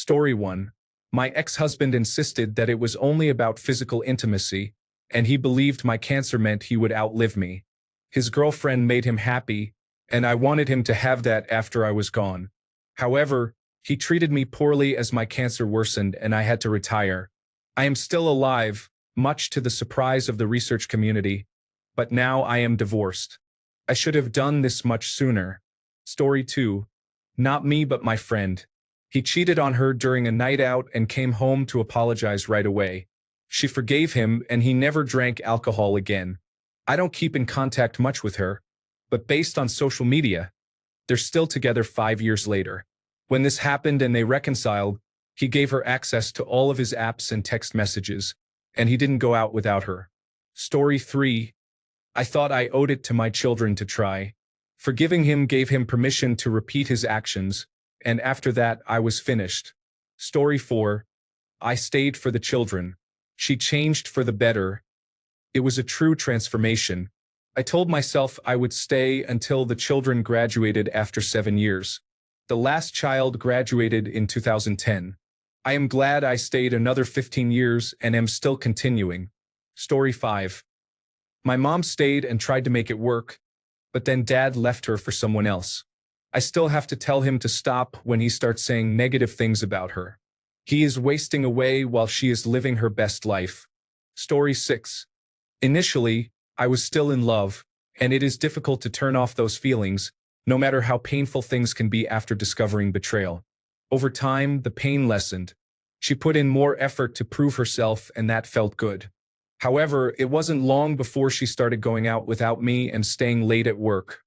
Story 1. My ex-husband insisted that it was only about physical intimacy, and he believed my cancer meant he would outlive me. His girlfriend made him happy, and I wanted him to have that after I was gone. However, he treated me poorly as my cancer worsened and I had to retire. I am still alive, much to the surprise of the research community, but now I am divorced. I should have done this much sooner. Story 2. Not me but my friend. He cheated on her during a night out and came home to apologize right away. She forgave him and he never drank alcohol again. I don't keep in contact much with her, but based on social media, they're still together 5 years later. When this happened and they reconciled, he gave her access to all of his apps and text messages, and he didn't go out without her. Story 3. I thought I owed it to my children to try. Forgiving him gave him permission to repeat his actions, and after that I was finished. Story 4. I stayed for the children. She changed for the better. It was a true transformation. I told myself I would stay until the children graduated after 7 years. The last child graduated in 2010. I am glad I stayed another 15 years and am still continuing. Story 5. My mom stayed and tried to make it work, but then dad left her for someone else. I still have to tell him to stop when he starts saying negative things about her. He is wasting away while she is living her best life. Story 6. Initially, I was still in love, and it is difficult to turn off those feelings, no matter how painful things can be after discovering betrayal. Over time, the pain lessened. She put in more effort to prove herself, and that felt good. However, it wasn't long before she started going out without me and staying late at work.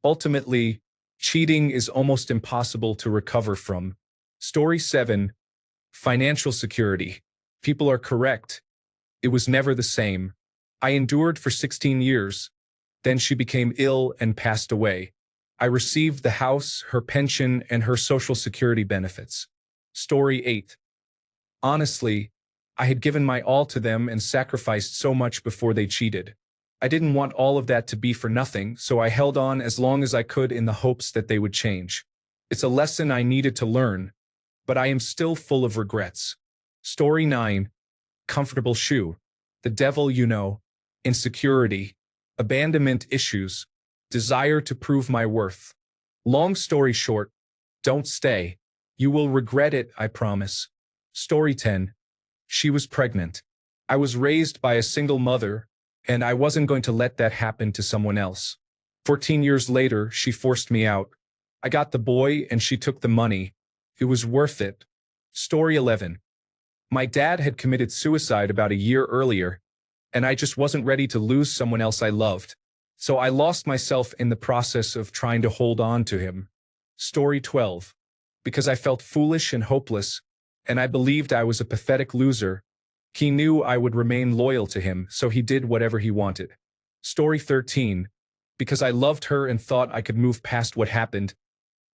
Ultimately, cheating is almost impossible to recover from. Story 7. Financial security. People are correct. It was never the same. I endured for 16 years. Then she became ill and passed away. I received the house, her pension, and her social security benefits. Story 8. Honestly, I had given my all to them and sacrificed so much before they cheated. I didn't want all of that to be for nothing, so I held on as long as I could in the hopes that they would change. It's a lesson I needed to learn, but I am still full of regrets. Story 9. Comfortable shoe. The devil you know. Insecurity. Abandonment issues. Desire to prove my worth. Long story short, don't stay. You will regret it, I promise. Story 10. She was pregnant. I was raised by a single mother, and I wasn't going to let that happen to someone else. 14 years later, she forced me out. I got the boy and she took the money. It was worth it. Story 11. My dad had committed suicide about a year earlier, and I just wasn't ready to lose someone else I loved. So I lost myself in the process of trying to hold on to him. Story 12. Because I felt foolish and hopeless, and I believed I was a pathetic loser, he knew I would remain loyal to him, so he did whatever he wanted. Story 13. Because I loved her and thought I could move past what happened,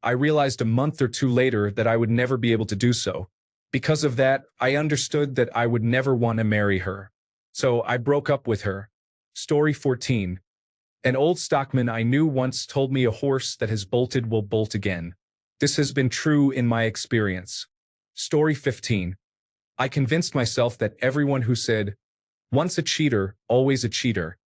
I realized a month or two later that I would never be able to do so. Because of that, I understood that I would never want to marry her. So I broke up with her. Story 14. An old stockman I knew once told me a horse that has bolted will bolt again. This has been true in my experience. Story 15. I convinced myself that everyone who said, "Once a cheater, always a cheater,"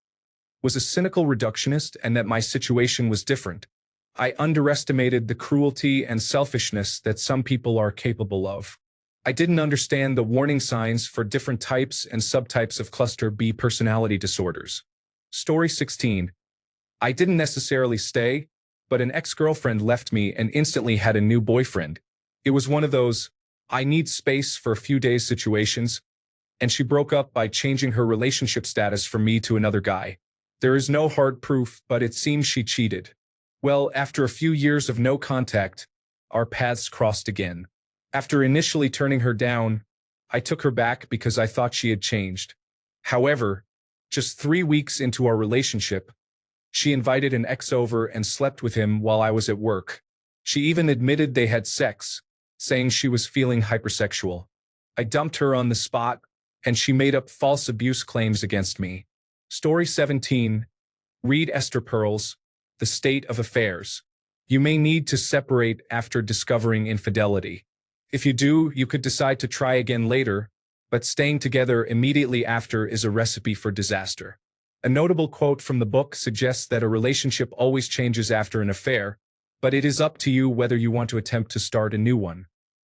was a cynical reductionist and that my situation was different. I underestimated the cruelty and selfishness that some people are capable of. I didn't understand the warning signs for different types and subtypes of cluster B personality disorders. Story 16. I didn't necessarily stay, but an ex-girlfriend left me and instantly had a new boyfriend. It was one of those, I need space for a few days situations, and she broke up by changing her relationship status from me to another guy. There is no hard proof, but it seems she cheated. Well, after a few years of no contact, our paths crossed again. After initially turning her down, I took her back because I thought she had changed. However, just 3 weeks into our relationship, she invited an ex over and slept with him while I was at work. She even admitted they had sex, saying she was feeling hypersexual. I dumped her on the spot, and she made up false abuse claims against me. Story 17. Read Esther Perel's The State of Affairs. You may need to separate after discovering infidelity. If you do, you could decide to try again later, but staying together immediately after is a recipe for disaster. A notable quote from the book suggests that a relationship always changes after an affair, but it is up to you whether you want to attempt to start a new one.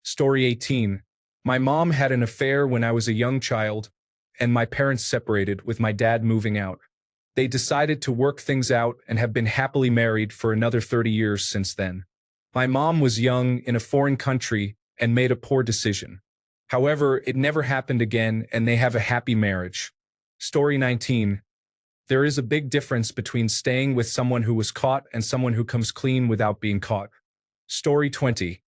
Story 18. My mom had an affair when I was a young child, and my parents separated, with my dad moving out. They decided to work things out and have been happily married for another 30 years since then. My mom was young in a foreign country and made a poor decision. However, it never happened again and they have a happy marriage. Story 19. There is a big difference between staying with someone who was caught and someone who comes clean without being caught. Story 20.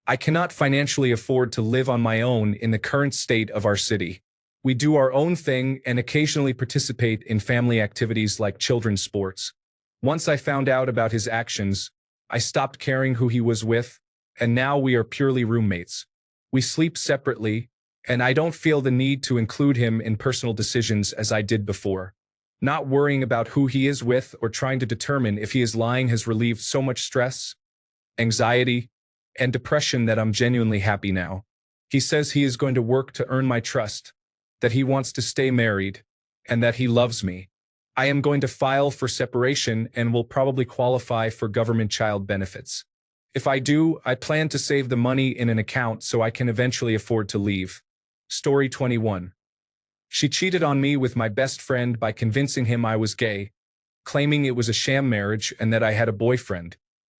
I cannot financially afford to live on my own in the current state of our city. We do our own thing and occasionally participate in family activities like children's sports. Once I found out about his actions, I stopped caring who he was with, and now we are purely roommates. We sleep separately, and I don't feel the need to include him in personal decisions as I did before. Not worrying about who he is with or trying to determine if he is lying has relieved so much stress, anxiety, and depression that I'm genuinely happy now. He says he is going to work to earn my trust, that he wants to stay married, and that he loves me. I am going to file for separation and will probably qualify for government child benefits. If I do, I plan to save the money in an account so I can eventually afford to leave. Story 21. She cheated on me with my best friend by convincing him I was gay, claiming it was a sham marriage and that I had a boyfriend.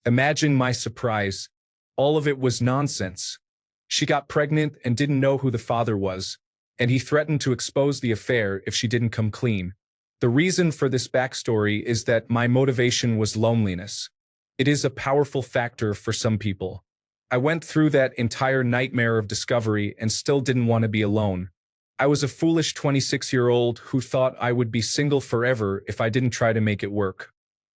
Imagine my surprise. All of it was nonsense. She got pregnant and didn't know who the father was, and he threatened to expose the affair if she didn't come clean. The reason for this backstory is that my motivation was loneliness. It is a powerful factor for some people. I went through that entire nightmare of discovery and still didn't want to be alone. I was a foolish 26-year-old who thought I would be single forever if I didn't try to make it work.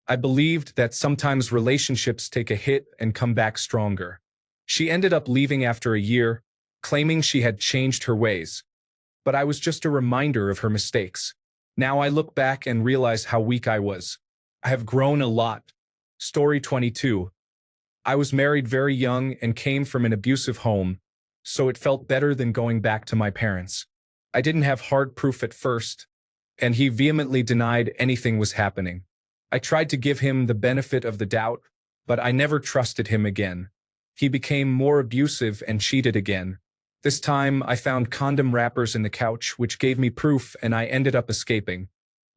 I believed that sometimes relationships take a hit and come back stronger. She ended up leaving after a year, claiming she had changed her ways. But I was just a reminder of her mistakes. Now I look back and realize how weak I was. I have grown a lot. Story 22. I was married very young and came from an abusive home, so it felt better than going back to my parents. I didn't have hard proof at first, and he vehemently denied anything was happening. I tried to give him the benefit of the doubt, but I never trusted him again. He became more abusive and cheated again. This time, I found condom wrappers in the couch, which gave me proof, and I ended up escaping.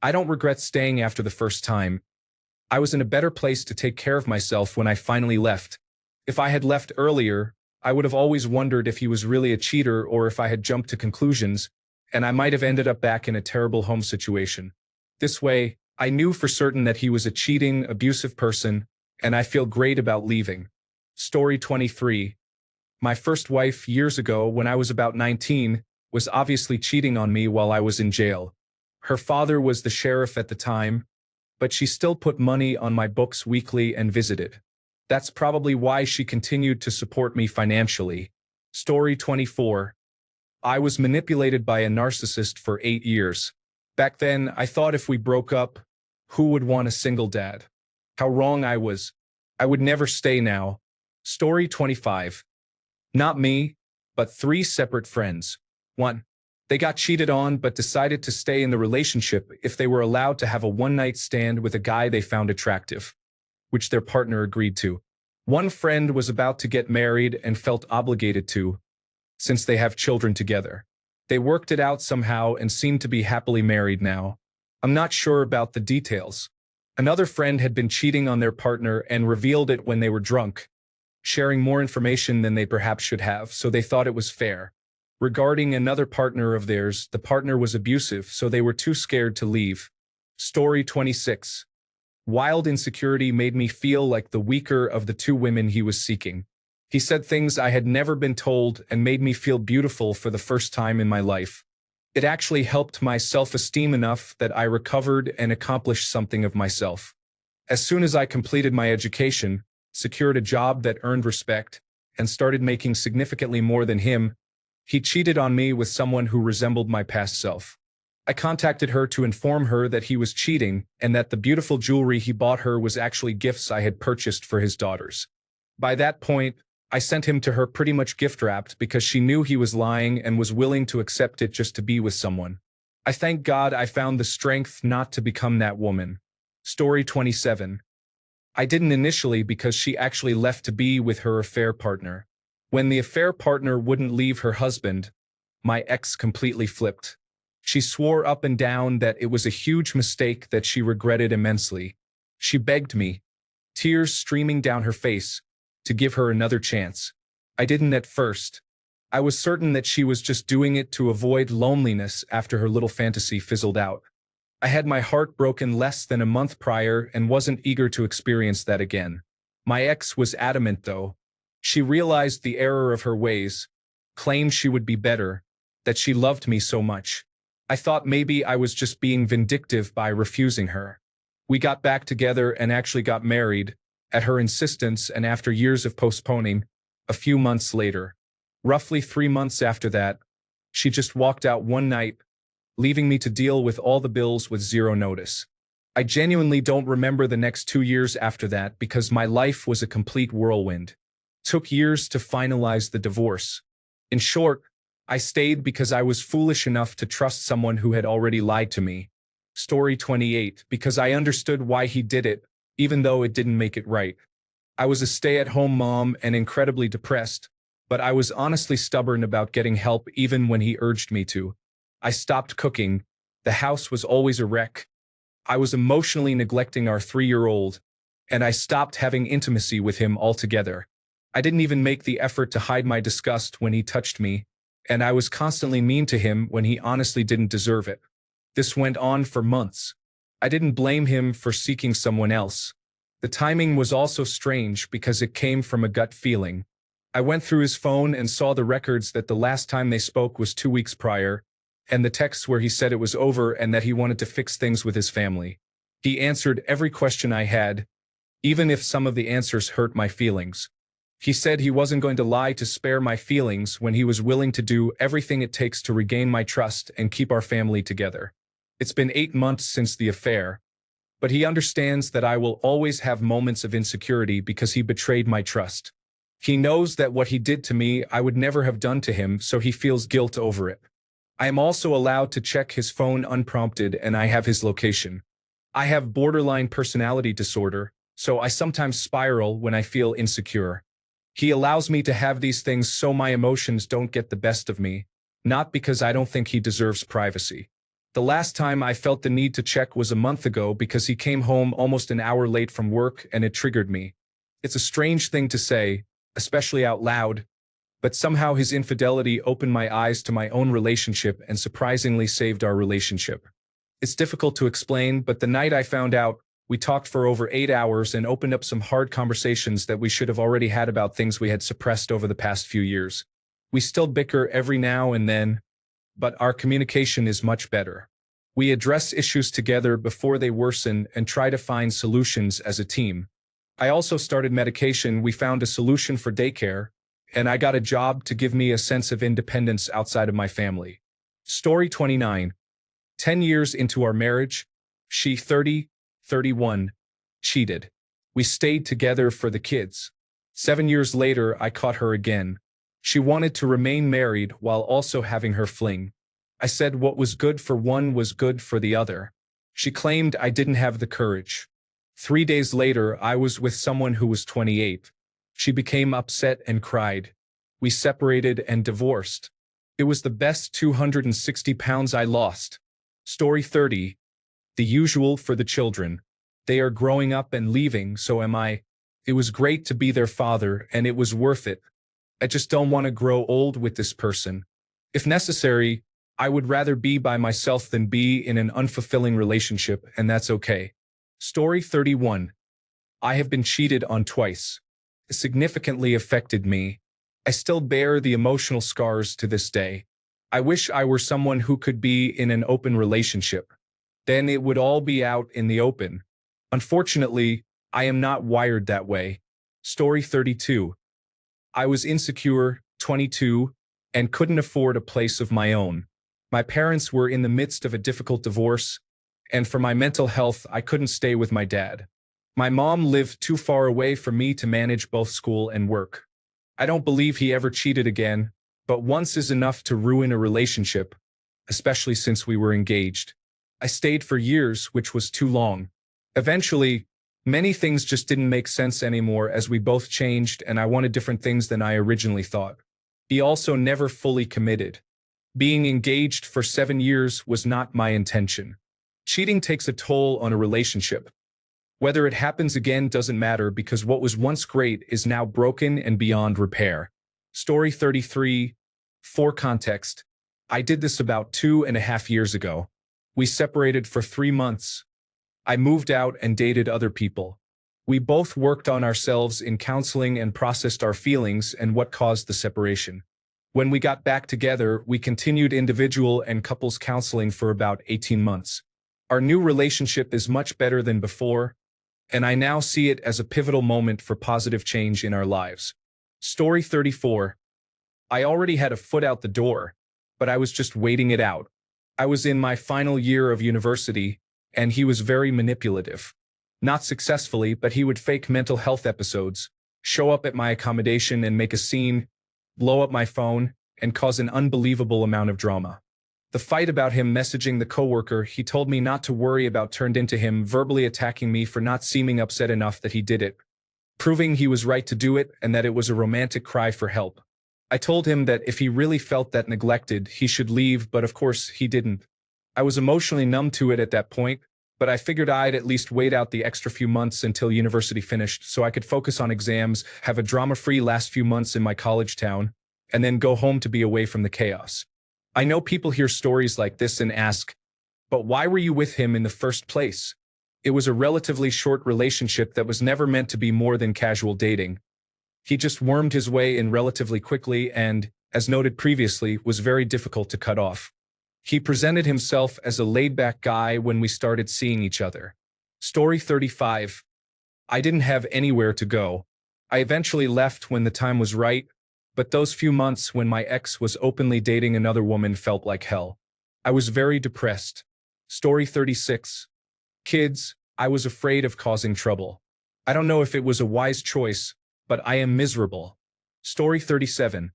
I don't regret staying after the first time. I was in a better place to take care of myself when I finally left. If I had left earlier, I would have always wondered if he was really a cheater or if I had jumped to conclusions, and I might have ended up back in a terrible home situation. This way, I knew for certain that he was a cheating, abusive person, and I feel great about leaving. Story 23. My first wife, years ago, when I was about 19, was obviously cheating on me while I was in jail. Her father was the sheriff at the time, but she still put money on my books weekly and visited. That's probably why she continued to support me financially. Story 24. I was manipulated by a narcissist for 8 years. Back then, I thought if we broke up, who would want a single dad? How wrong I was. I would never stay now. Story 25. Not me, but 3 separate friends. 1. They got cheated on but decided to stay in the relationship if they were allowed to have a one-night stand with a guy they found attractive, which their partner agreed to. One friend was about to get married and felt obligated to, since they have children together. They worked it out somehow and seemed to be happily married now. I'm not sure about the details. Another friend had been cheating on their partner and revealed it when they were drunk, sharing more information than they perhaps should have, so they thought it was fair. Regarding another partner of theirs, the partner was abusive, so they were too scared to leave. Story 26. Wild insecurity made me feel like the weaker of the 2 women he was seeking. He said things I had never been told and made me feel beautiful for the first time in my life. It actually helped my self-esteem enough that I recovered and accomplished something of myself. As soon as I completed my education, secured a job that earned respect, and started making significantly more than him, he cheated on me with someone who resembled my past self. I contacted her to inform her that he was cheating and that the beautiful jewelry he bought her was actually gifts I had purchased for his daughters. By that point, I sent him to her pretty much gift-wrapped because she knew he was lying and was willing to accept it just to be with someone. I thank God I found the strength not to become that woman. Story 27. I didn't initially because she actually left to be with her affair partner. When the affair partner wouldn't leave her husband, my ex completely flipped. She swore up and down that it was a huge mistake that she regretted immensely. She begged me, tears streaming down her face, to give her another chance. I didn't at first. I was certain that she was just doing it to avoid loneliness after her little fantasy fizzled out. I had my heart broken less than a month prior and wasn't eager to experience that again. My ex was adamant though. She realized the error of her ways, claimed she would be better, that she loved me so much. I thought maybe I was just being vindictive by refusing her. We got back together and actually got married, at her insistence and after years of postponing, a few months later. Roughly 3 months after that, she just walked out one night, leaving me to deal with all the bills with zero notice. I genuinely don't remember the next 2 years after that because my life was a complete whirlwind. Took years to finalize the divorce. In short, I stayed because I was foolish enough to trust someone who had already lied to me. Story 28, because I understood why he did it, even though it didn't make it right. I was a stay-at-home mom and incredibly depressed, but I was honestly stubborn about getting help even when he urged me to. I stopped cooking. The house was always a wreck. I was emotionally neglecting our 3-year-old, and I stopped having intimacy with him altogether. I didn't even make the effort to hide my disgust when he touched me, and I was constantly mean to him when he honestly didn't deserve it. This went on for months. I didn't blame him for seeking someone else. The timing was also strange because it came from a gut feeling. I went through his phone and saw the records that the last time they spoke was 2 weeks prior, and the texts where he said it was over and that he wanted to fix things with his family. He answered every question I had, even if some of the answers hurt my feelings. He said he wasn't going to lie to spare my feelings when he was willing to do everything it takes to regain my trust and keep our family together. It's been 8 months since the affair, but he understands that I will always have moments of insecurity because he betrayed my trust. He knows that what he did to me I would never have done to him, so he feels guilt over it. I am also allowed to check his phone unprompted and I have his location. I have borderline personality disorder, so I sometimes spiral when I feel insecure. He allows me to have these things so my emotions don't get the best of me, not because I don't think he deserves privacy. The last time I felt the need to check was a month ago because he came home almost an hour late from work and it triggered me. It's a strange thing to say, especially out loud, but somehow his infidelity opened my eyes to my own relationship and surprisingly saved our relationship. It's difficult to explain, but the night I found out, we talked for over 8 hours and opened up some hard conversations that we should have already had about things we had suppressed over the past few years. We still bicker every now and then, but our communication is much better. We address issues together before they worsen and try to find solutions as a team. I also started medication. We found a solution for daycare, and I got a job to give me a sense of independence outside of my family. Story 29. 10 years into our marriage, she 31, cheated. We stayed together for the kids. 7 years later, I caught her again. She wanted to remain married while also having her fling. I said what was good for one was good for the other. She claimed I didn't have the courage. 3 days later, I was with someone who was 28. She became upset and cried. We separated and divorced. It was the best 260 pounds I lost. Story 30. The usual for the children. They are growing up and leaving, so am I. It was great to be their father, and it was worth it. I just don't want to grow old with this person. If necessary, I would rather be by myself than be in an unfulfilling relationship, and that's okay. Story 31. I have been cheated on twice. It significantly affected me. I still bear the emotional scars to this day. I wish I were someone who could be in an open relationship. Then it would all be out in the open. Unfortunately, I am not wired that way. Story 32. I was insecure, 22, and couldn't afford a place of my own. My parents were in the midst of a difficult divorce, and for my mental health, I couldn't stay with my dad. My mom lived too far away from me to manage both school and work. I don't believe he ever cheated again, but once is enough to ruin a relationship, especially since we were engaged. I stayed for years, which was too long. Eventually, many things just didn't make sense anymore as we both changed and I wanted different things than I originally thought. He also never fully committed. Being engaged for 7 years was not my intention. Cheating takes a toll on a relationship. Whether it happens again doesn't matter because what was once great is now broken and beyond repair. Story 33. For context, I did this about 2.5 years ago. We separated for 3 months. I moved out and dated other people. We both worked on ourselves in counseling and processed our feelings and what caused the separation. When we got back together, we continued individual and couples counseling for about 18 months. Our new relationship is much better than before, and I now see it as a pivotal moment for positive change in our lives. Story 34. I already had a foot out the door, but I was just waiting it out. I was in my final year of university, and he was very manipulative. Not successfully, but he would fake mental health episodes, show up at my accommodation and make a scene, blow up my phone, and cause an unbelievable amount of drama. The fight about him messaging the coworker he told me not to worry about turned into him verbally attacking me for not seeming upset enough that he did it, proving he was right to do it and that it was a romantic cry for help. I told him that if he really felt that neglected, he should leave, but of course he didn't. I was emotionally numb to it at that point, but I figured I'd at least wait out the extra few months until university finished so I could focus on exams, have a drama-free last few months in my college town, and then go home to be away from the chaos. I know people hear stories like this and ask, but why were you with him in the first place? It was a relatively short relationship that was never meant to be more than casual dating. He just wormed his way in relatively quickly and, as noted previously, was very difficult to cut off. He presented himself as a laid-back guy when we started seeing each other. Story 35. I didn't have anywhere to go. I eventually left when the time was right, but those few months when my ex was openly dating another woman felt like hell. I was very depressed. Story 36. Kids, I was afraid of causing trouble. I don't know if it was a wise choice, but I am miserable. Story 37.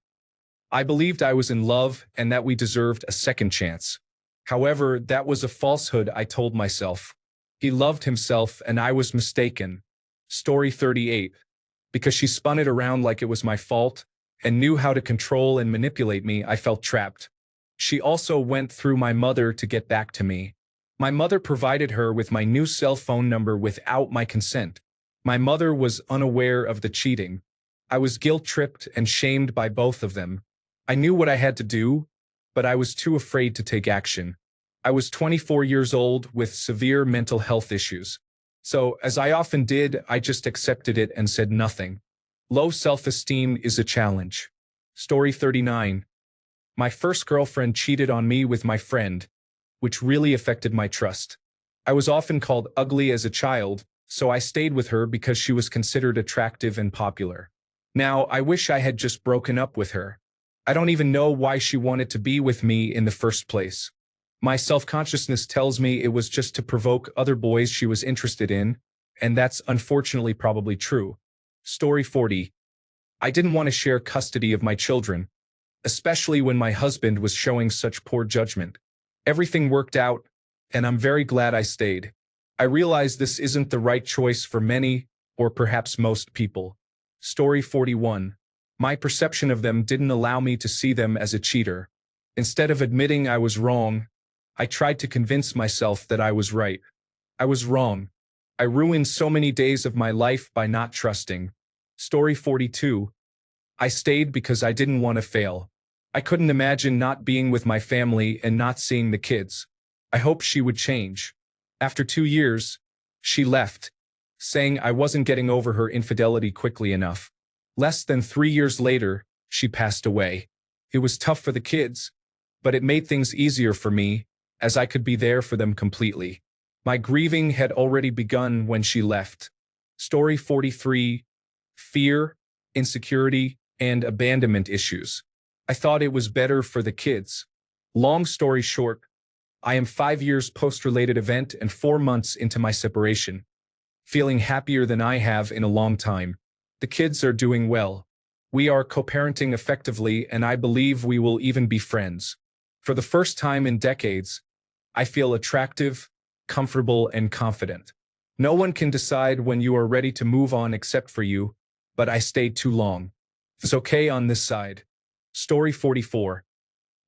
I believed I was in love and that we deserved a second chance. However, that was a falsehood I told myself. He loved himself and I was mistaken. Story 38. Because she spun it around like it was my fault and knew how to control and manipulate me, I felt trapped. She also went through my mother to get back to me. My mother provided her with my new cell phone number without my consent. My mother was unaware of the cheating. I was guilt-tripped and shamed by both of them. I knew what I had to do, but I was too afraid to take action. I was 24 years old with severe mental health issues. So, as I often did, I just accepted it and said nothing. Low self-esteem is a challenge. Story 39. My first girlfriend cheated on me with my friend, which really affected my trust. I was often called ugly as a child, so I stayed with her because she was considered attractive and popular. Now, I wish I had just broken up with her. I don't even know why she wanted to be with me in the first place. My self-consciousness tells me it was just to provoke other boys she was interested in, and that's unfortunately probably true. Story 40. I didn't want to share custody of my children, especially when my husband was showing such poor judgment. Everything worked out, and I'm very glad I stayed. I realize this isn't the right choice for many, or perhaps most people. Story 41. My perception of them didn't allow me to see them as a cheater. Instead of admitting I was wrong, I tried to convince myself that I was right. I was wrong. I ruined so many days of my life by not trusting. Story 42. I stayed because I didn't want to fail. I couldn't imagine not being with my family and not seeing the kids. I hoped she would change. After 2 years, she left, saying I wasn't getting over her infidelity quickly enough. Less than 3 years later, she passed away. It was tough for the kids, but it made things easier for me, as I could be there for them completely. My grieving had already begun when she left. Story 43. Fear, insecurity, and abandonment issues. I thought it was better for the kids. Long story short, I am 5 years post-related event and 4 months into my separation, feeling happier than I have in a long time. The kids are doing well. We are co-parenting effectively, and I believe we will even be friends. For the first time in decades, I feel attractive, comfortable, and confident. No one can decide when you are ready to move on except for you, but I stayed too long. It's okay on this side. Story 44.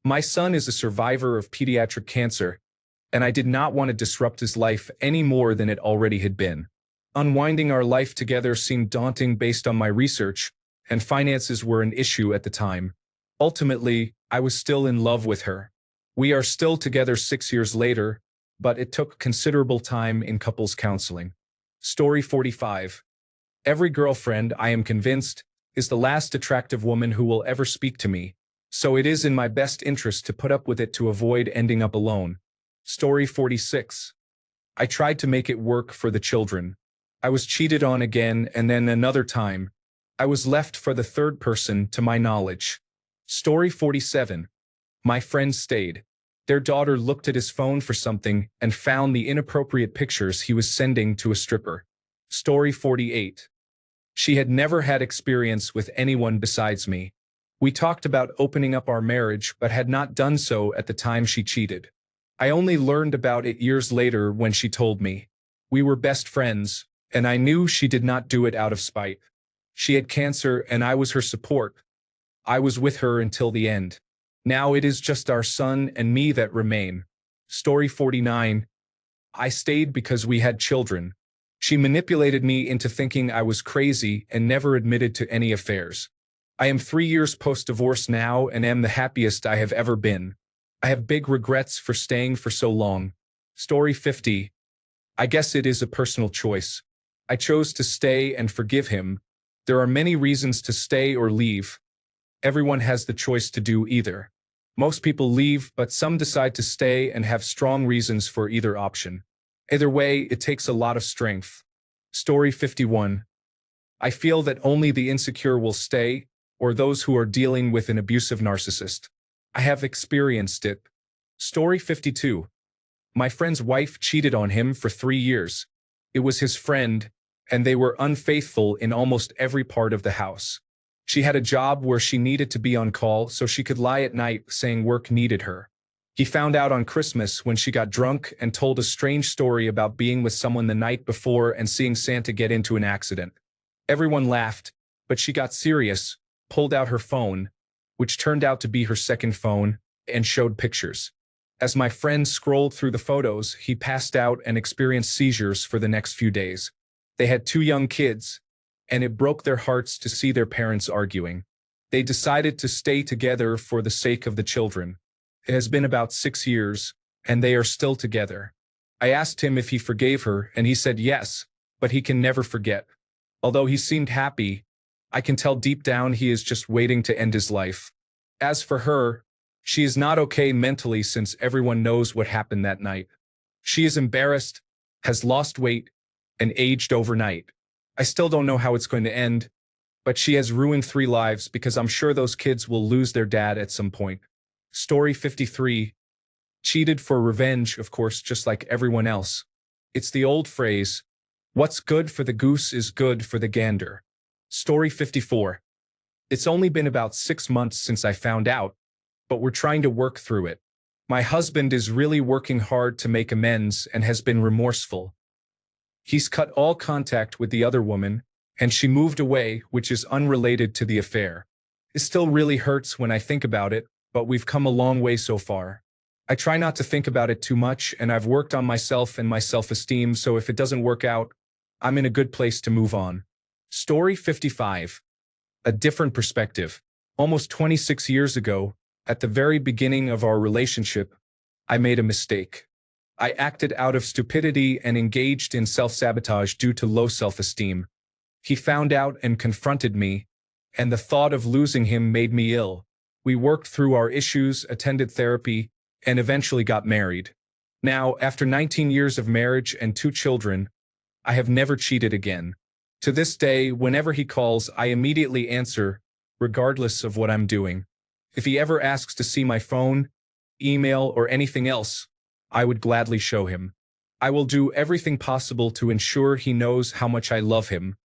My son is a survivor of pediatric cancer, and I did not want to disrupt his life any more than it already had been. Unwinding our life together seemed daunting based on my research, and finances were an issue at the time. Ultimately, I was still in love with her. We are still together 6 years later, but it took considerable time in couples counseling. Story 45. Every girlfriend, I am convinced, is the last attractive woman who will ever speak to me, so it is in my best interest to put up with it to avoid ending up alone. Story 46. I tried to make it work for the children. I was cheated on again, and then another time. I was left for the third person, to my knowledge. Story 47. My friend stayed. Their daughter looked at his phone for something and found the inappropriate pictures he was sending to a stripper. Story 48. She had never had experience with anyone besides me. We talked about opening up our marriage but had not done so at the time she cheated. I only learned about it years later when she told me. We were best friends, and I knew she did not do it out of spite. She had cancer and I was her support. I was with her until the end. Now it is just our son and me that remain. Story 49. I stayed because we had children. She manipulated me into thinking I was crazy and never admitted to any affairs. I am 3 years post-divorce now and am the happiest I have ever been. I have big regrets for staying for so long. Story 50. I guess it is a personal choice. I chose to stay and forgive him. There are many reasons to stay or leave. Everyone has the choice to do either. Most people leave, but some decide to stay and have strong reasons for either option. Either way, it takes a lot of strength. Story 51. I feel that only the insecure will stay, or those who are dealing with an abusive narcissist. I have experienced it. Story 52. My friend's wife cheated on him for 3 years. It was his friend, and they were unfaithful in almost every part of the house. She had a job where she needed to be on call so she could lie at night saying work needed her. He found out on Christmas when she got drunk and told a strange story about being with someone the night before and seeing Santa get into an accident. Everyone laughed, but she got serious, pulled out her phone, which turned out to be her second phone, and showed pictures. As my friend scrolled through the photos, he passed out and experienced seizures for the next few days. They had 2 young kids, and it broke their hearts to see their parents arguing. They decided to stay together for the sake of the children. It has been about 6 years, and they are still together. I asked him if he forgave her, and he said yes, but he can never forget. Although he seemed happy, I can tell deep down he is just waiting to end his life. As for her, she is not okay mentally since everyone knows what happened that night. She is embarrassed, has lost weight, and aged overnight. I still don't know how it's going to end, but she has ruined 3 lives because I'm sure those kids will lose their dad at some point. Story 53. Cheated for revenge, of course, just like everyone else. It's the old phrase, what's good for the goose is good for the gander. Story 54. It's only been about 6 months since I found out, but we're trying to work through it. My husband is really working hard to make amends and has been remorseful. He's cut all contact with the other woman, and she moved away, which is unrelated to the affair. It still really hurts when I think about it, but we've come a long way so far. I try not to think about it too much, and I've worked on myself and my self-esteem, so if it doesn't work out, I'm in a good place to move on. Story 55. A different perspective. Almost 26 years ago, at the very beginning of our relationship, I made a mistake. I acted out of stupidity and engaged in self-sabotage due to low self-esteem. He found out and confronted me, and the thought of losing him made me ill. We worked through our issues, attended therapy, and eventually got married. Now, after 19 years of marriage and 2 children, I have never cheated again. To this day, whenever he calls, I immediately answer, regardless of what I'm doing. If he ever asks to see my phone, email, or anything else, I would gladly show him. I will do everything possible to ensure he knows how much I love him,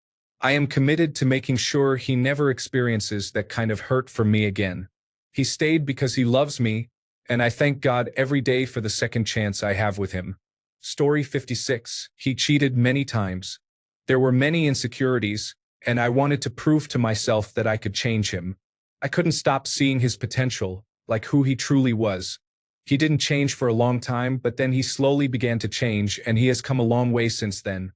I am committed to making sure he never experiences that kind of hurt from me again. He stayed because he loves me, and I thank God every day for the second chance I have with him. Story 56. He cheated many times. There were many insecurities, and I wanted to prove to myself that I could change him. I couldn't stop seeing his potential, like who he truly was. He didn't change for a long time, but then he slowly began to change, and he has come a long way since then.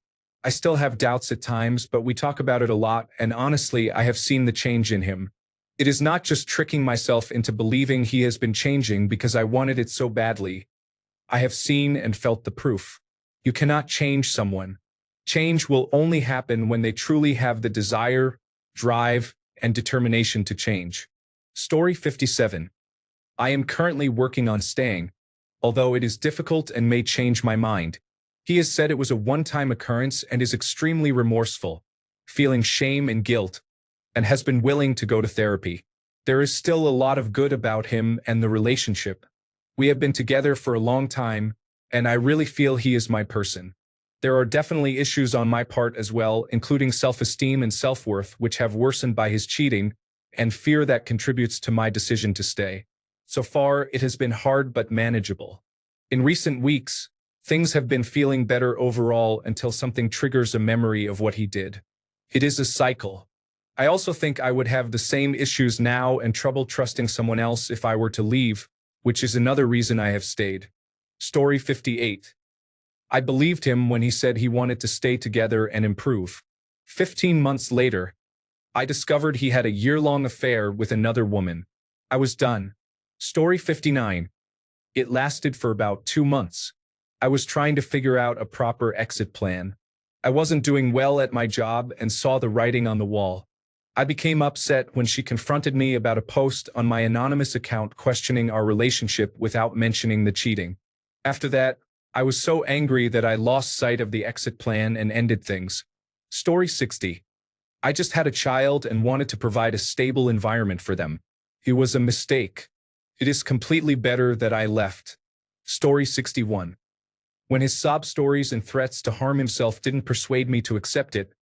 I still have doubts at times, but we talk about it a lot, and honestly, I have seen the change in him. It is not just tricking myself into believing he has been changing because I wanted it so badly. I have seen and felt the proof. You cannot change someone. Change will only happen when they truly have the desire, drive, and determination to change. Story 57. I am currently working on staying, although it is difficult and may change my mind. He has said it was a one-time occurrence and is extremely remorseful, feeling shame and guilt, and has been willing to go to therapy. There is still a lot of good about him and the relationship. We have been together for a long time, and I really feel he is my person. There are definitely issues on my part as well, including self-esteem and self-worth, which have worsened by his cheating, and fear that contributes to my decision to stay. So far, it has been hard but manageable. In recent weeks, things have been feeling better overall until something triggers a memory of what he did. It is a cycle. I also think I would have the same issues now and trouble trusting someone else if I were to leave, which is another reason I have stayed. Story 58. I believed him when he said he wanted to stay together and improve. 15 months later, I discovered he had a year-long affair with another woman. I was done. Story 59. It lasted for about 2 months. I was trying to figure out a proper exit plan. I wasn't doing well at my job and saw the writing on the wall. I became upset when she confronted me about a post on my anonymous account questioning our relationship without mentioning the cheating. After that, I was so angry that I lost sight of the exit plan and ended things. Story 60. I just had a child and wanted to provide a stable environment for them. It was a mistake. It is completely better that I left. Story 61. When his sob stories and threats to harm himself didn't persuade me to accept it,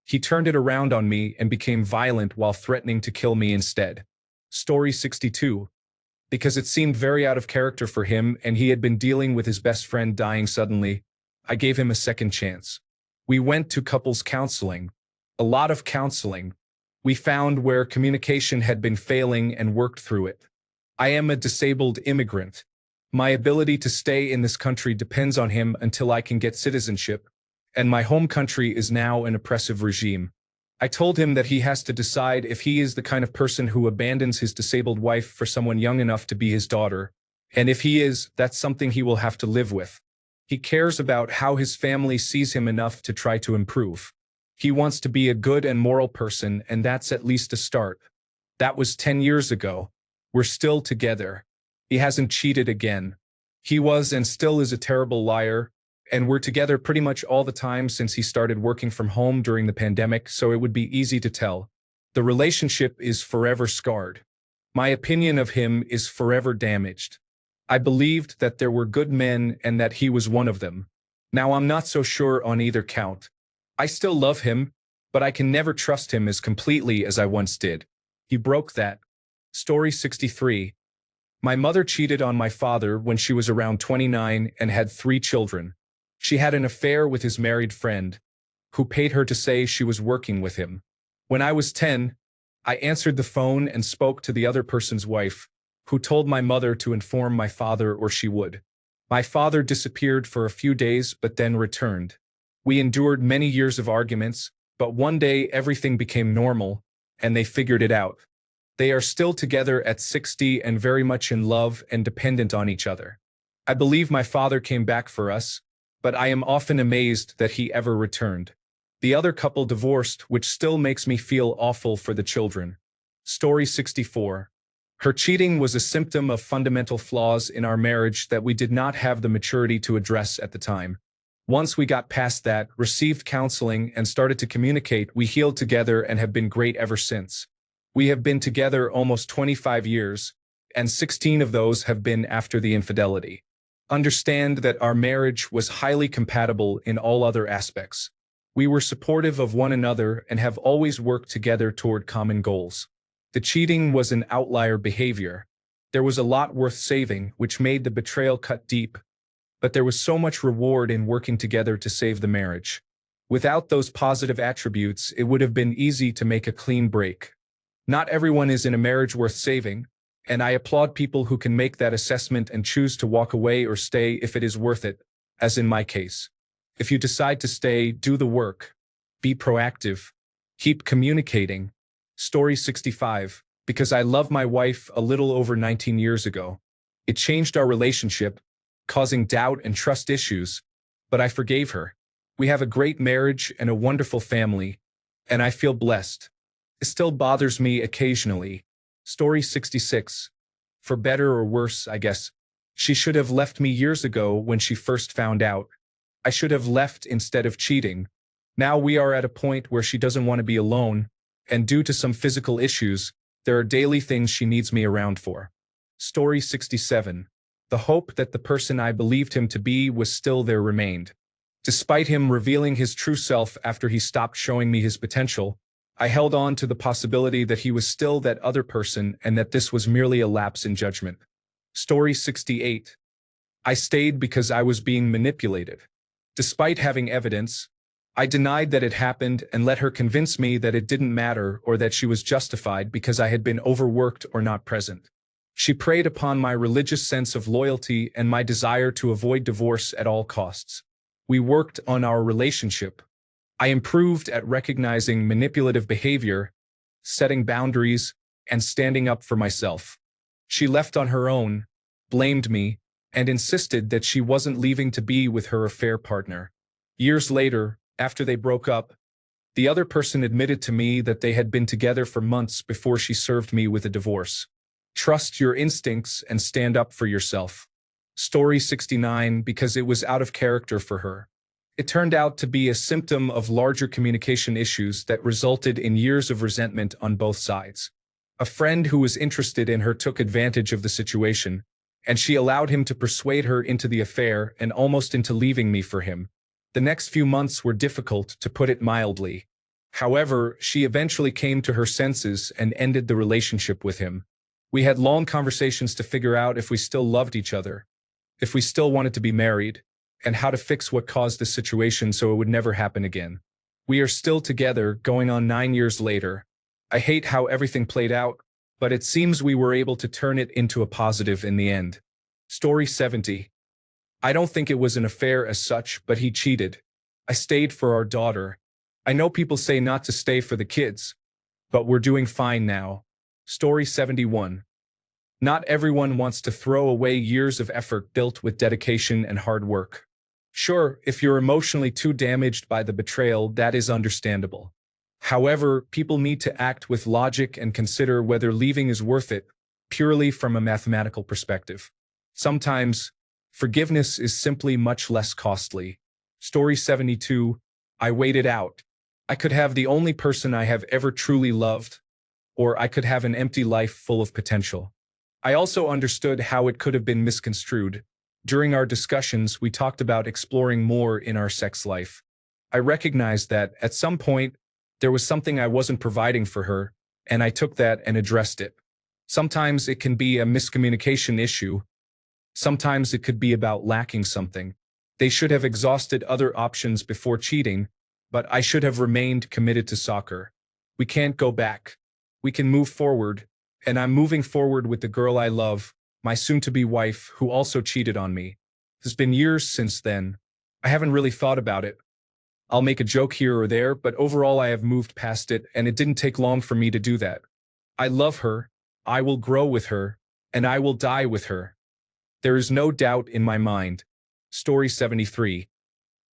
he turned it around on me and became violent while threatening to kill me instead. Story 62. Because it seemed very out of character for him and he had been dealing with his best friend dying suddenly, I gave him a second chance. We went to couples counseling. A lot of counseling. We found where communication had been failing and worked through it. I am a disabled immigrant. My ability to stay in this country depends on him until I can get citizenship, and my home country is now an oppressive regime. I told him that he has to decide if he is the kind of person who abandons his disabled wife for someone young enough to be his daughter, and if he is, that's something he will have to live with. He cares about how his family sees him enough to try to improve. He wants to be a good and moral person, and that's at least a start. That was 10 years ago. We're still together. He hasn't cheated again. He was and still is a terrible liar, and we're together pretty much all the time since he started working from home during the pandemic, so it would be easy to tell. The relationship is forever scarred. My opinion of him is forever damaged. I believed that there were good men and that he was one of them. Now I'm not so sure on either count. I still love him, but I can never trust him as completely as I once did. He broke that. Story 63. My mother cheated on my father when she was around 29 and had 3 children. She had an affair with his married friend, who paid her to say she was working with him. When I was 10, I answered the phone and spoke to the other person's wife, who told my mother to inform my father or she would. My father disappeared for a few days but then returned. We endured many years of arguments, but one day everything became normal, and they figured it out. They are still together at 60 and very much in love and dependent on each other. I believe my father came back for us, but I am often amazed that he ever returned. The other couple divorced, which still makes me feel awful for the children. Story 64. Her cheating was a symptom of fundamental flaws in our marriage that we did not have the maturity to address at the time. Once we got past that, received counseling, and started to communicate, we healed together and have been great ever since. We have been together almost 25 years, and 16 of those have been after the infidelity. Understand that our marriage was highly compatible in all other aspects. We were supportive of one another and have always worked together toward common goals. The cheating was an outlier behavior. There was a lot worth saving, which made the betrayal cut deep, but there was so much reward in working together to save the marriage. Without those positive attributes, it would have been easy to make a clean break. Not everyone is in a marriage worth saving, and I applaud people who can make that assessment and choose to walk away or stay if it is worth it, as in my case. If you decide to stay, do the work. Be proactive. Keep communicating. Story 65. Because I love my wife a little over 19 years ago. It changed our relationship, causing doubt and trust issues, but I forgave her. We have a great marriage and a wonderful family, and I feel blessed. It still bothers me occasionally. Story 66. For better or worse, I guess. She should have left me years ago when she first found out. I should have left instead of cheating. Now we are at a point where she doesn't want to be alone, and due to some physical issues, there are daily things she needs me around for. Story 67. The hope that the person I believed him to be was still there remained. Despite him revealing his true self after he stopped showing me his potential, I held on to the possibility that he was still that other person and that this was merely a lapse in judgment. Story 68. I stayed because I was being manipulated. Despite having evidence, I denied that it happened and let her convince me that it didn't matter or that she was justified because I had been overworked or not present. She preyed upon my religious sense of loyalty and my desire to avoid divorce at all costs. We worked on our relationship. I improved at recognizing manipulative behavior, setting boundaries, and standing up for myself. She left on her own, blamed me, and insisted that she wasn't leaving to be with her affair partner. Years later, after they broke up, the other person admitted to me that they had been together for months before she served me with a divorce. Trust your instincts and stand up for yourself. Story 69. Because it was out of character for her. It turned out to be a symptom of larger communication issues that resulted in years of resentment on both sides. A friend who was interested in her took advantage of the situation, and she allowed him to persuade her into the affair and almost into leaving me for him. The next few months were difficult, to put it mildly. However, she eventually came to her senses and ended the relationship with him. We had long conversations to figure out if we still loved each other, if we still wanted to be married, and how to fix what caused the situation so it would never happen again. We are still together, going on 9 years later. I hate how everything played out, but it seems we were able to turn it into a positive in the end. Story 70. I don't think it was an affair as such, but he cheated. I stayed for our daughter. I know people say not to stay for the kids, but we're doing fine now. Story 71. Not everyone wants to throw away years of effort built with dedication and hard work. Sure, if you're emotionally too damaged by the betrayal, that is understandable. However, people need to act with logic and consider whether leaving is worth it, purely from a mathematical perspective. Sometimes, forgiveness is simply much less costly. Story 72. I waited out. I could have the only person I have ever truly loved, or I could have an empty life full of potential. I also understood how it could have been misconstrued. During our discussions, we talked about exploring more in our sex life. I recognized that, at some point, there was something I wasn't providing for her, and I took that and addressed it. Sometimes it can be a miscommunication issue. Sometimes it could be about lacking something. They should have exhausted other options before cheating, but I should have remained committed to soccer. We can't go back. We can move forward, and I'm moving forward with the girl I love, my soon-to-be wife, who also cheated on me. It's been years since then. I haven't really thought about it. I'll make a joke here or there, but overall I have moved past it, and it didn't take long for me to do that. I love her, I will grow with her, and I will die with her. There is no doubt in my mind. Story 73.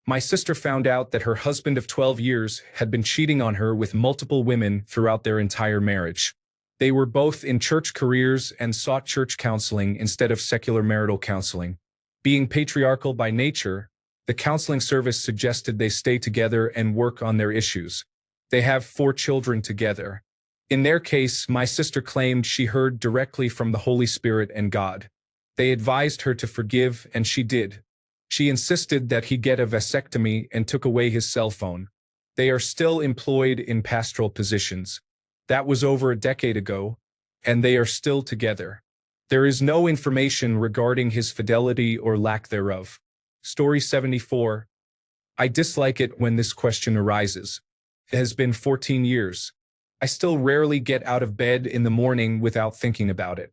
My sister found out that her husband of 12 years had been cheating on her with multiple women throughout their entire marriage. They were both in church careers and sought church counseling instead of secular marital counseling. Being patriarchal by nature, the counseling service suggested they stay together and work on their issues. They have 4 children together. In their case, my sister claimed she heard directly from the Holy Spirit and God. They advised her to forgive, and she did. She insisted that he get a vasectomy and took away his cell phone. They are still employed in pastoral positions. That was over a decade ago, and they are still together. There is no information regarding his fidelity or lack thereof. Story 74. I dislike it when this question arises. It has been 14 years. I still rarely get out of bed in the morning without thinking about it.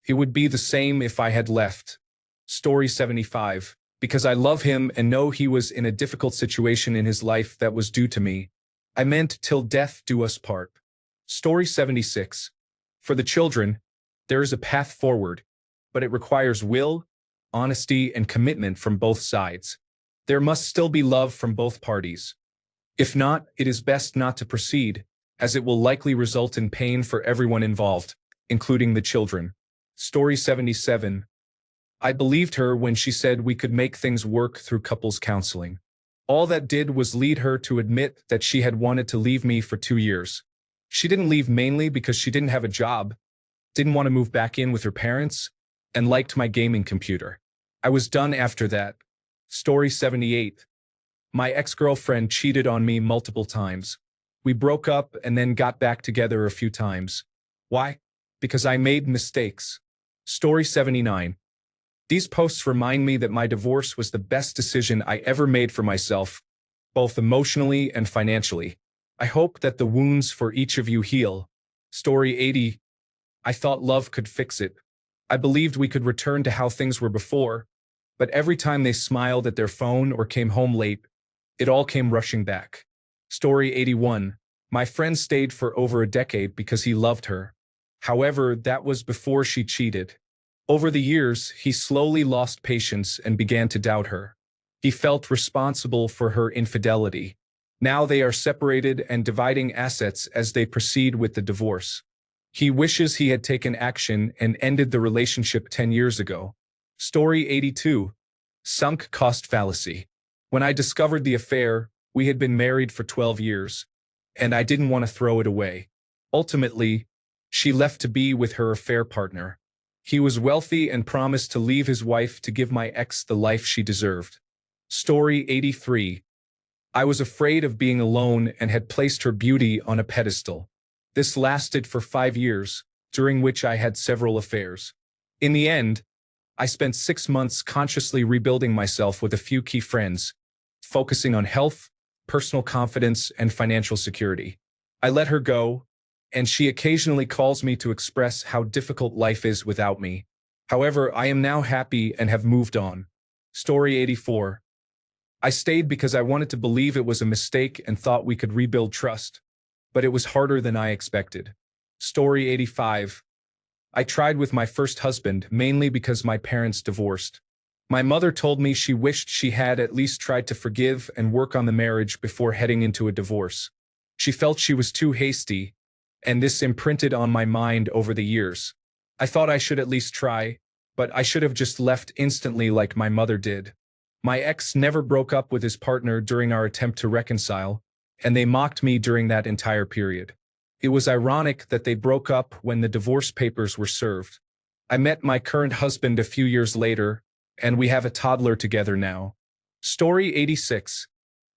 It would be the same if I had left. Story 75. Because I love him and know he was in a difficult situation in his life that was due to me. I meant till death do us part. Story 76. For the children, there is a path forward, but it requires will, honesty, and commitment from both sides. There must still be love from both parties. If not, it is best not to proceed, as it will likely result in pain for everyone involved, including the children. Story 77. I believed her when she said we could make things work through couples counseling. All that did was lead her to admit that she had wanted to leave me for 2 years. She didn't leave mainly because she didn't have a job, didn't want to move back in with her parents, and liked my gaming computer. I was done after that. Story 78. My ex-girlfriend cheated on me multiple times. We broke up and then got back together a few times. Why? Because I made mistakes. Story 79. These posts remind me that my divorce was the best decision I ever made for myself, both emotionally and financially. I hope that the wounds for each of you heal. Story 80. I thought love could fix it. I believed we could return to how things were before, but every time they smiled at their phone or came home late, it all came rushing back. Story 81. My friend stayed for over a decade because he loved her. However, that was before she cheated. Over the years, he slowly lost patience and began to doubt her. He felt responsible for her infidelity. Now they are separated and dividing assets as they proceed with the divorce. He wishes he had taken action and ended the relationship 10 years ago. Story 82. Sunk cost fallacy. When I discovered the affair, we had been married for 12 years, and I didn't want to throw it away. Ultimately, she left to be with her affair partner. He was wealthy and promised to leave his wife to give my ex the life she deserved. Story 83. I was afraid of being alone and had placed her beauty on a pedestal. This lasted for 5 years, during which I had several affairs. In the end, I spent 6 months consciously rebuilding myself with a few key friends, focusing on health, personal confidence, and financial security. I let her go, and she occasionally calls me to express how difficult life is without me. However, I am now happy and have moved on. Story 84. I stayed because I wanted to believe it was a mistake and thought we could rebuild trust, but it was harder than I expected. Story 85. I tried with my first husband mainly because my parents divorced. My mother told me she wished she had at least tried to forgive and work on the marriage before heading into a divorce. She felt she was too hasty, and this imprinted on my mind over the years. I thought I should at least try, but I should have just left instantly like my mother did. My ex never broke up with his partner during our attempt to reconcile, and they mocked me during that entire period. It was ironic that they broke up when the divorce papers were served. I met my current husband a few years later, and we have a toddler together now. Story 86.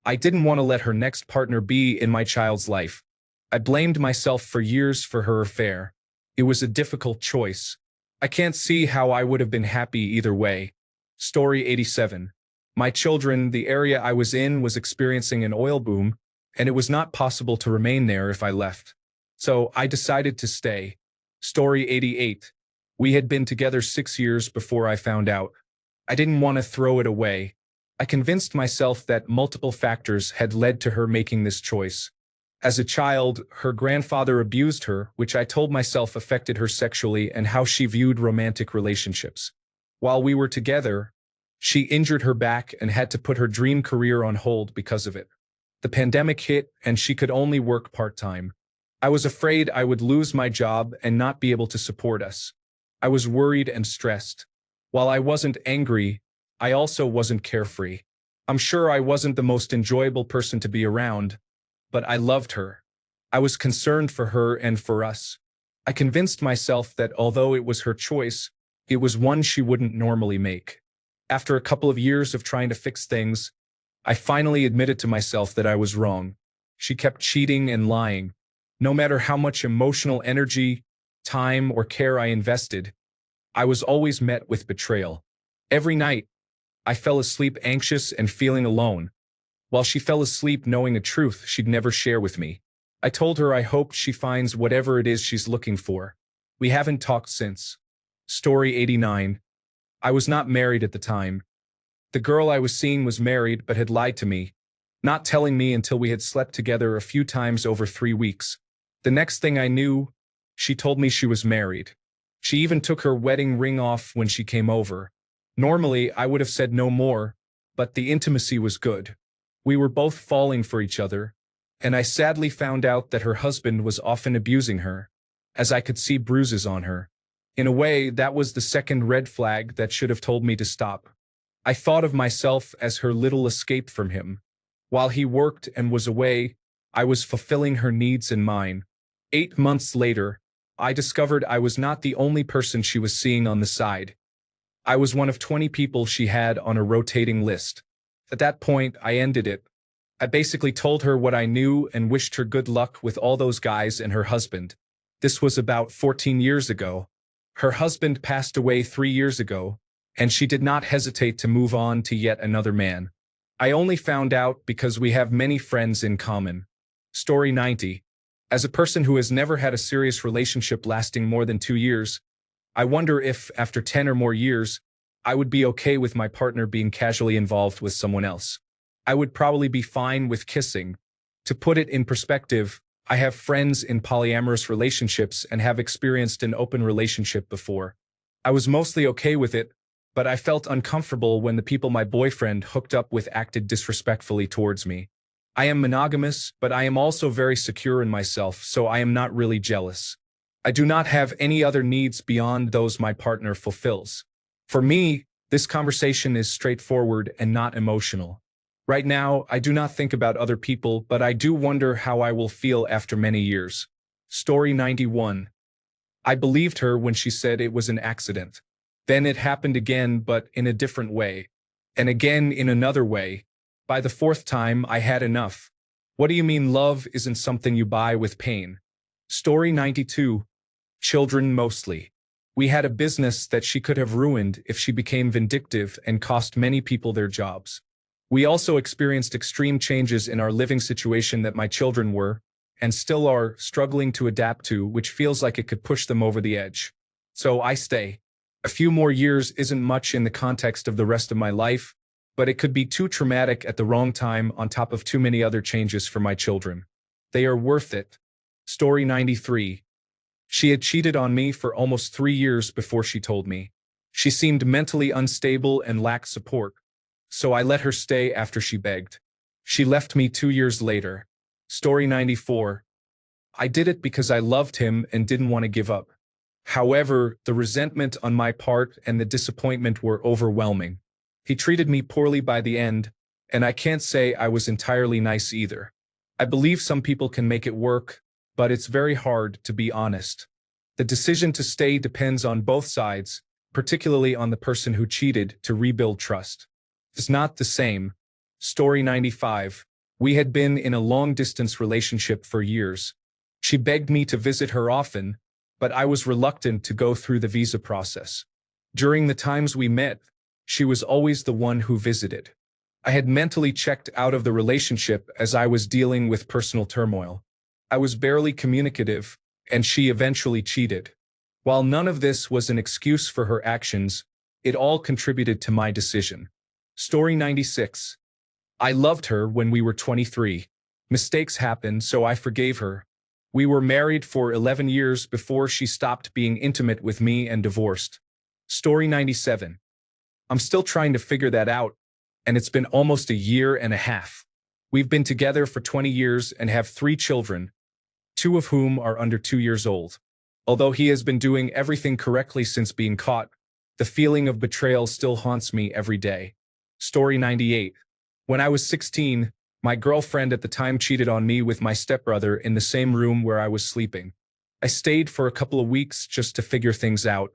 I didn't want to let her next partner be in my child's life. I blamed myself for years for her affair. It was a difficult choice. I can't see how I would have been happy either way. Story 87. My children, the area I was in was experiencing an oil boom, and it was not possible to remain there if I left. So I decided to stay. Story 88. We had been together 6 years before I found out. I didn't want to throw it away. I convinced myself that multiple factors had led to her making this choice. As a child, her grandfather abused her, which I told myself affected her sexually and how she viewed romantic relationships. While we were together, she injured her back and had to put her dream career on hold because of it. The pandemic hit and she could only work part-time. I was afraid I would lose my job and not be able to support us. I was worried and stressed. While I wasn't angry, I also wasn't carefree. I'm sure I wasn't the most enjoyable person to be around, but I loved her. I was concerned for her and for us. I convinced myself that although it was her choice, it was one she wouldn't normally make. After a couple of years of trying to fix things, I finally admitted to myself that I was wrong. She kept cheating and lying. No matter how much emotional energy, time, or care I invested, I was always met with betrayal. Every night, I fell asleep anxious and feeling alone, while she fell asleep knowing a truth she'd never share with me. I told her I hoped she finds whatever it is she's looking for. We haven't talked since. Story 89. I was not married at the time. The girl I was seeing was married but had lied to me, not telling me until we had slept together a few times over 3 weeks. The next thing I knew, she told me she was married. She even took her wedding ring off when she came over. Normally, I would have said no more, but the intimacy was good. We were both falling for each other, and I sadly found out that her husband was often abusing her, as I could see bruises on her. In a way, that was the second red flag that should have told me to stop. I thought of myself as her little escape from him. While he worked and was away, I was fulfilling her needs and mine. 8 months later, I discovered I was not the only person she was seeing on the side. I was one of 20 people she had on a rotating list. At that point, I ended it. I basically told her what I knew and wished her good luck with all those guys and her husband. This was about 14 years ago. Her husband passed away 3 years ago, and she did not hesitate to move on to yet another man. I only found out because we have many friends in common. Story 90. As a person who has never had a serious relationship lasting more than 2 years, I wonder if, after 10 or more years, I would be okay with my partner being casually involved with someone else. I would probably be fine with kissing. To put it in perspective, I have friends in polyamorous relationships and have experienced an open relationship before. I was mostly okay with it, but I felt uncomfortable when the people my boyfriend hooked up with acted disrespectfully towards me. I am monogamous, but I am also very secure in myself, so I am not really jealous. I do not have any other needs beyond those my partner fulfills. For me, this conversation is straightforward and not emotional. Right now, I do not think about other people, but I do wonder how I will feel after many years. Story 91. I believed her when she said it was an accident. Then it happened again, but in a different way. And again in another way. By the fourth time, I had enough. What do you mean love isn't something you buy with pain? Story 92. Children mostly. We had a business that she could have ruined if she became vindictive and cost many people their jobs. We also experienced extreme changes in our living situation that my children were, and still are, struggling to adapt to, which feels like it could push them over the edge. So I stay. A few more years isn't much in the context of the rest of my life, but it could be too traumatic at the wrong time on top of too many other changes for my children. They are worth it. Story 93. She had cheated on me for almost 3 years before she told me. She seemed mentally unstable and lacked support, so I let her stay after she begged. She left me 2 years later. Story 94. I did it because I loved him and didn't want to give up. However, the resentment on my part and the disappointment were overwhelming. He treated me poorly by the end, and I can't say I was entirely nice either. I believe some people can make it work, but it's very hard, to be honest. The decision to stay depends on both sides, particularly on the person who cheated, to rebuild trust. It's not the same. Story 95. We had been in a long-distance relationship for years. She begged me to visit her often, but I was reluctant to go through the visa process. During the times we met, she was always the one who visited. I had mentally checked out of the relationship as I was dealing with personal turmoil. I was barely communicative, and she eventually cheated. While none of this was an excuse for her actions, it all contributed to my decision. Story 96. I loved her when we were 23. Mistakes happened, so I forgave her. We were married for 11 years before she stopped being intimate with me and divorced. Story 97. I'm still trying to figure that out, and it's been almost a year and a half. We've been together for 20 years and have 3 children, 2 of whom are under 2 years old. Although he has been doing everything correctly since being caught, the feeling of betrayal still haunts me every day. Story 98. When I was 16, my girlfriend at the time cheated on me with my stepbrother in the same room where I was sleeping. I stayed for a couple of weeks just to figure things out.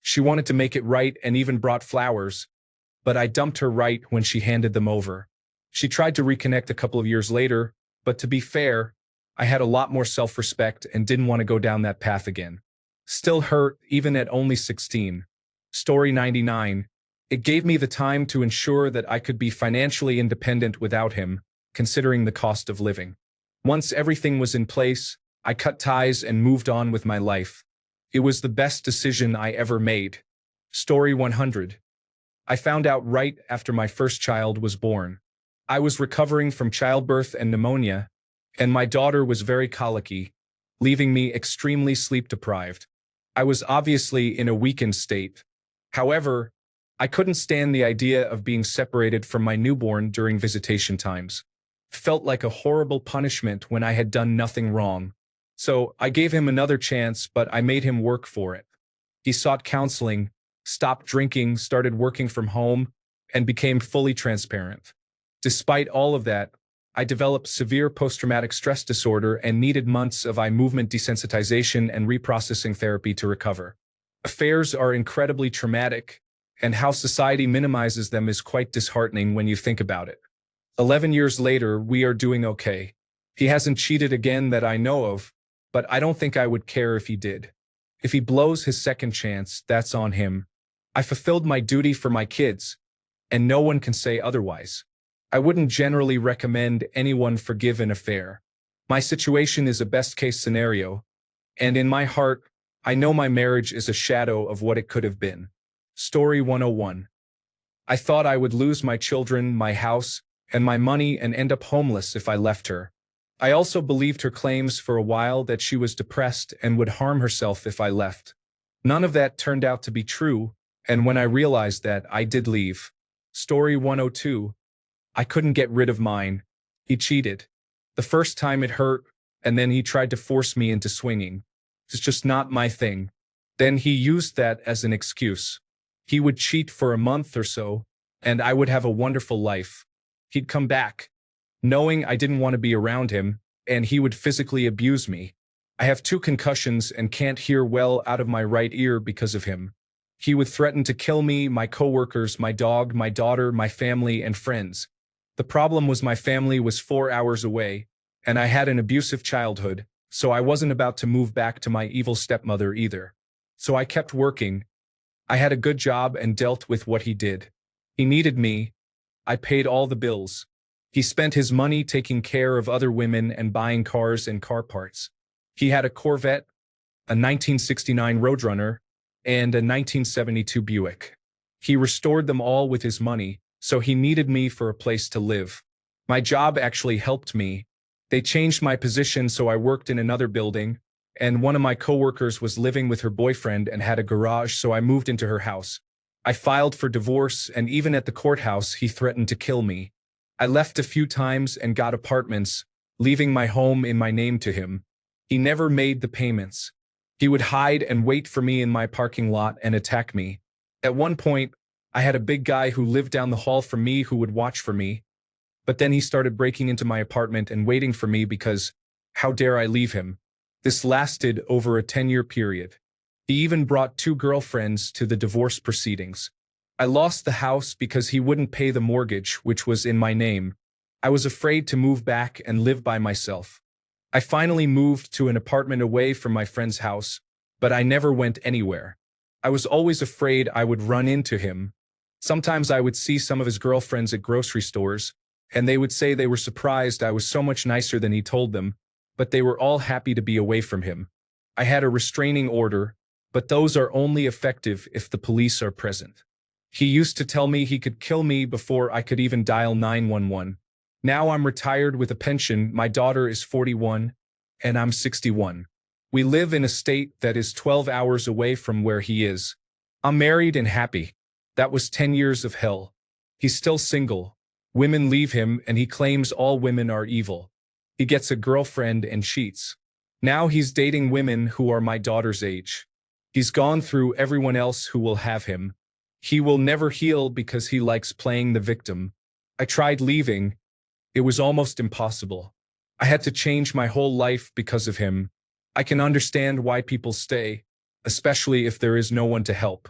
She wanted to make it right and even brought flowers, but I dumped her right when she handed them over. She tried to reconnect a couple of years later, But to be fair, I had a lot more self-respect and didn't want to go down that path again. Still hurt, even at only 16. Story 99. It gave me the time to ensure that I could be financially independent without him, considering the cost of living. Once everything was in place, I cut ties and moved on with my life. It was the best decision I ever made. Story 100. I found out right after my first child was born. I was recovering from childbirth and pneumonia, and my daughter was very colicky, leaving me extremely sleep-deprived. I was obviously in a weakened state. However, I couldn't stand the idea of being separated from my newborn during visitation times. Felt like a horrible punishment when I had done nothing wrong. So I gave him another chance, but I made him work for it. He sought counseling, stopped drinking, started working from home, and became fully transparent. Despite all of that, I developed severe post-traumatic stress disorder and needed months of eye movement desensitization and reprocessing therapy to recover. Affairs are incredibly traumatic, and how society minimizes them is quite disheartening when you think about it. 11 years later, we are doing okay. He hasn't cheated again that I know of, but I don't think I would care if he did. If he blows his second chance, that's on him. I fulfilled my duty for my kids, and no one can say otherwise. I wouldn't generally recommend anyone forgive an affair. My situation is a best-case scenario, and in my heart, I know my marriage is a shadow of what it could have been. Story 101. I thought I would lose my children, my house, and my money and end up homeless if I left her. I also believed her claims for a while that she was depressed and would harm herself if I left. None of that turned out to be true, and when I realized that, I did leave. Story 102. I couldn't get rid of mine. He cheated. The first time it hurt, and then he tried to force me into swinging. It's just not my thing. Then he used that as an excuse. He would cheat for a month or so, and I would have a wonderful life. He'd come back, knowing I didn't want to be around him, and he would physically abuse me. I have 2 concussions and can't hear well out of my right ear because of him. He would threaten to kill me, my coworkers, my dog, my daughter, my family, and friends. The problem was my family was 4 hours away, and I had an abusive childhood, so I wasn't about to move back to my evil stepmother either. So I kept working. I had a good job and dealt with what he did. He needed me. I paid all the bills. He spent his money taking care of other women and buying cars and car parts. He had a Corvette, a 1969 Roadrunner, and a 1972 Buick. He restored them all with his money, so he needed me for a place to live. My job actually helped me. They changed my position so I worked in another building, and one of my coworkers was living with her boyfriend and had a garage, so I moved into her house. I filed for divorce, and even at the courthouse, he threatened to kill me. I left a few times and got apartments, leaving my home in my name to him. He never made the payments. He would hide and wait for me in my parking lot and attack me. At one point, I had a big guy who lived down the hall from me who would watch for me. But then he started breaking into my apartment and waiting for me because, how dare I leave him? This lasted over a 10-year period. He even brought 2 girlfriends to the divorce proceedings. I lost the house because he wouldn't pay the mortgage, which was in my name. I was afraid to move back and live by myself. I finally moved to an apartment away from my friend's house, but I never went anywhere. I was always afraid I would run into him. Sometimes I would see some of his girlfriends at grocery stores, and they would say they were surprised I was so much nicer than he told them, but they were all happy to be away from him. I had a restraining order, but those are only effective if the police are present. He used to tell me he could kill me before I could even dial 911. Now I'm retired with a pension, my daughter is 41, and I'm 61. We live in a state that is 12 hours away from where he is. I'm married and happy. That was 10 years of hell. He's still single. Women leave him and he claims all women are evil. He gets a girlfriend and cheats. Now he's dating women who are my daughter's age. He's gone through everyone else who will have him. He will never heal because he likes playing the victim. I tried leaving. It was almost impossible. I had to change my whole life because of him. I can understand why people stay, especially if there is no one to help.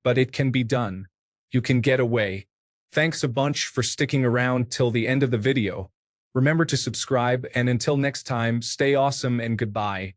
But it can be done. You can get away. Thanks a bunch for sticking around till the end of the video. Remember to subscribe, and until next time, stay awesome and goodbye.